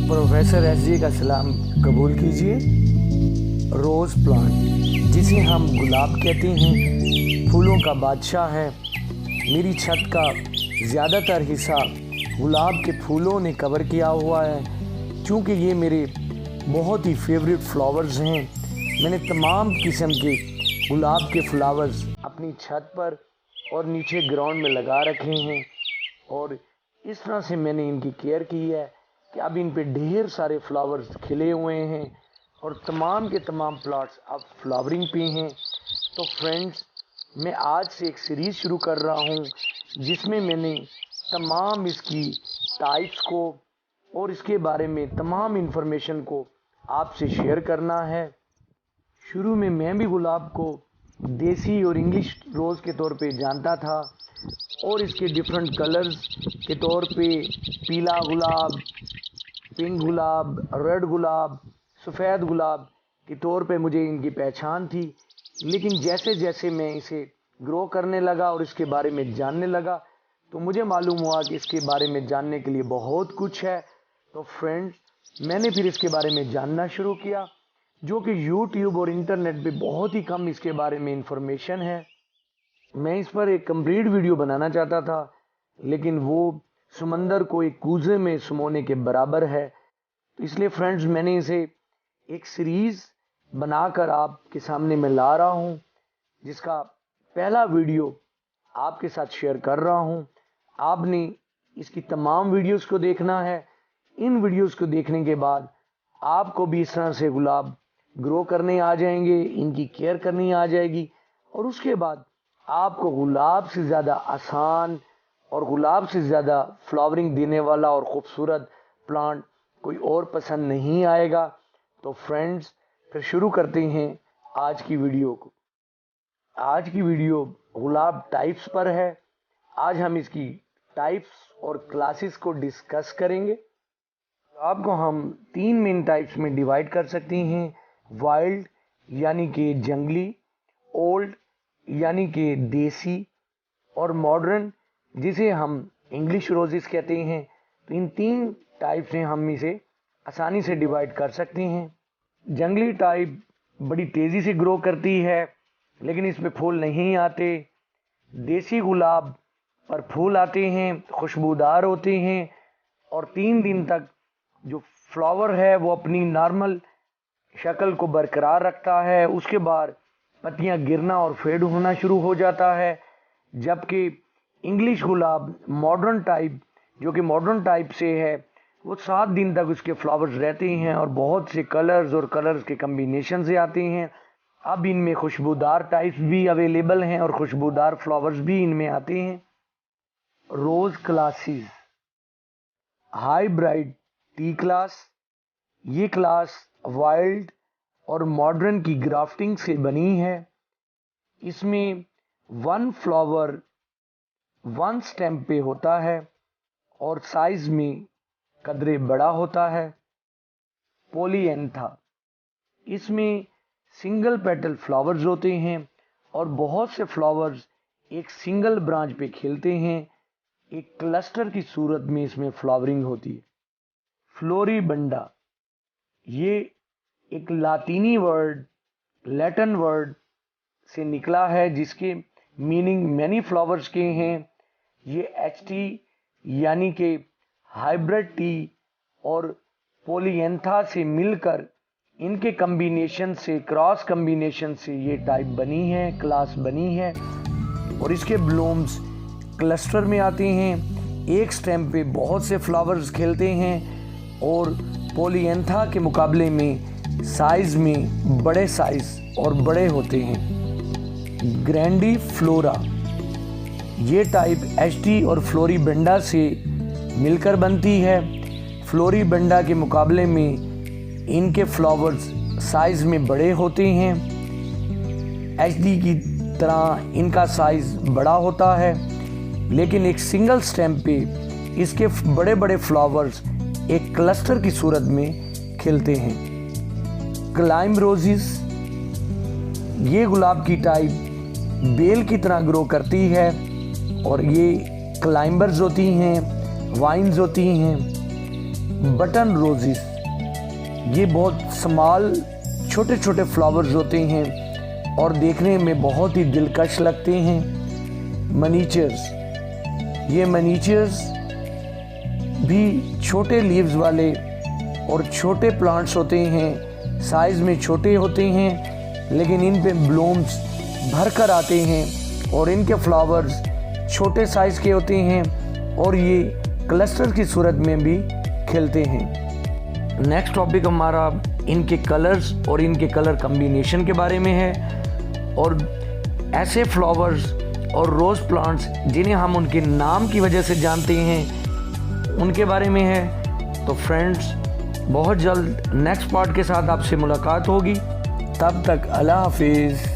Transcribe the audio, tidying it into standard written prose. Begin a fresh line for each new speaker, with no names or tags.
Professor SG का सलाम कबूल कीजिए। रोज़ प्लांट, जिसे हम गुलाब कहते हैं, फूलों का बादशाह है। मेरी छत का ज़्यादातर हिस्सा गुलाब के फूलों ने कवर किया हुआ है, क्योंकि ये मेरे बहुत ही फेवरेट फ्लावर्स हैं। मैंने तमाम किस्म के गुलाब के फ्लावर्स अपनी छत पर और नीचे ग्राउंड में लगा रखे हैं, और इस तरह से मैंने इनकी केयर की है कि अब इन पे ढेर सारे फ्लावर्स खिले हुए हैं और तमाम के तमाम प्लॉट्स अब फ्लावरिंग पे हैं। तो फ्रेंड्स, मैं आज से एक सीरीज़ शुरू कर रहा हूँ जिसमें मैंने तमाम इसकी टाइप्स को और इसके बारे में तमाम इन्फॉर्मेशन को आपसे शेयर करना है। शुरू में मैं भी गुलाब को देसी और इंग्लिश रोज़ के तौर पे जानता था, और इसके डिफरेंट कलर्स के तौर पे पीला गुलाब, पिंक गुलाब, रेड गुलाब, सफ़ेद गुलाब के तौर पे मुझे इनकी पहचान थी। लेकिन जैसे जैसे मैं इसे ग्रो करने लगा और इसके बारे में जानने लगा, तो मुझे मालूम हुआ कि इसके बारे में जानने के लिए बहुत कुछ है। तो फ्रेंड्स, मैंने फिर इसके बारे में जानना शुरू किया, जो कि यूट्यूब और इंटरनेट पे बहुत ही कम इसके बारे में इंफॉर्मेशन है। मैं इस पर एक कंप्लीट वीडियो बनाना चाहता था, लेकिन वो समंदर को एक कूजे में समोने के बराबर है। तो इसलिए फ्रेंड्स, मैंने इसे एक सीरीज़ बनाकर आपके सामने मैं ला रहा हूँ, जिसका पहला वीडियो आपके साथ शेयर कर रहा हूँ। आपने इसकी तमाम वीडियोस को देखना है। इन वीडियोस को देखने के बाद आपको भी इस तरह से गुलाब ग्रो करने आ जाएंगे, इनकी केयर करनी आ जाएगी, और उसके बाद आपको गुलाब से ज़्यादा आसान और गुलाब से ज़्यादा फ्लावरिंग देने वाला और ख़ूबसूरत प्लांट कोई और पसंद नहीं आएगा। तो फ्रेंड्स, फिर शुरू करते हैं आज की वीडियो को। आज की वीडियो गुलाब टाइप्स पर है। आज हम इसकी टाइप्स और क्लासेस को डिस्कस करेंगे। गुलाब को हम 3 मेन टाइप्स में डिवाइड कर सकते हैं। वाइल्ड यानी कि जंगली, ओल्ड यानी कि देसी, और मॉडर्न जिसे हम इंग्लिश रोजेस कहते हैं। तो इन 3 टाइप से हम इसे आसानी से डिवाइड कर सकते हैं। जंगली टाइप बड़ी तेज़ी से ग्रो करती है, लेकिन इसमें फूल नहीं आते। देसी गुलाब पर फूल आते हैं, खुशबूदार होते हैं, और 3 दिन तक जो फ्लावर है वो अपनी नॉर्मल शक्ल को बरकरार रखता है। उसके बाद पत्तियां गिरना और फेड होना शुरू हो जाता है। जबकि इंग्लिश गुलाब मॉडर्न टाइप, जो कि मॉडर्न टाइप से है, वो 7 दिन तक उसके फ्लावर्स रहते हैं और बहुत से कलर्स और कलर्स के कम्बिनेशन से आते हैं। अब इनमें खुशबूदार टाइप्स भी अवेलेबल हैं और खुशबूदार फ्लावर्स भी इनमें आते हैं। रोज़ क्लासेस, हाईब्राइड टी क्लास, ये क्लास वाइल्ड और मॉडर्न की ग्राफ्टिंग से बनी है। इसमें 1 फ्लावर 1 स्टेम पे होता है और साइज में कदरे बड़ा होता है। पोलीएंथा, इसमें सिंगल पेटल फ्लावर्स होते हैं और बहुत से फ्लावर्स एक सिंगल ब्रांच पे खिलते हैं। एक क्लस्टर की सूरत में इसमें फ्लावरिंग होती है। फ्लोरीबंडा, ये एक लातीनी वर्ड, लैटिन वर्ड से निकला है, जिसके मीनिंग मैनी फ्लावर्स के हैं। ये एचटी यानी कि हाइब्रिड टी और पोलियंथा से मिलकर इनके कम्बिनेशन से, क्रॉस कम्बिनेशन से ये टाइप बनी है, क्लास बनी है। और इसके ब्लूम्स क्लस्टर में आते हैं। एक स्टेम पे बहुत से फ्लावर्स खिलते हैं और पोलियंथा के मुकाबले में साइज में बड़े साइज और बड़े होते हैं। ग्रैंडीफ्लोरा, ये टाइप एचटी और फ्लोरीबंडा से मिलकर बनती है। फ्लोरीबंडा के मुकाबले में इनके फ्लावर्स साइज में बड़े होते हैं। एचडी की तरह इनका साइज बड़ा होता है, लेकिन एक सिंगल स्टेम पे इसके बड़े बड़े फ्लावर्स एक क्लस्टर की सूरत में खिलते हैं। क्लाइम रोजेस, ये गुलाब की टाइप बेल की तरह ग्रो करती है और ये क्लाइंबर्स होती हैं, वाइन्स होती हैं। बटन रोजेस, ये बहुत स्मॉल छोटे छोटे फ्लावर्स होते हैं और देखने में बहुत ही दिलकश लगते हैं। मनीचर्स, ये मनीचर्स भी छोटे लीव्स वाले और छोटे प्लांट्स होते हैं, साइज़ में छोटे होते हैं, लेकिन इन पे ब्लूम्स भर कर आते हैं और इनके फ्लावर्स छोटे साइज़ के होते हैं और ये क्लस्टर की सूरत में भी खिलते हैं। नेक्स्ट टॉपिक हमारा इनके कलर्स और इनके कलर कम्बिनेशन के बारे में है और ऐसे फ्लावर्स और रोज़ प्लांट्स जिन्हें हम उनके नाम की वजह से जानते हैं उनके बारे में है। तो फ्रेंड्स, बहुत जल्द नेक्स्ट पार्ट के साथ आपसे मुलाकात होगी। तब तक अल्लाह हाफिज़।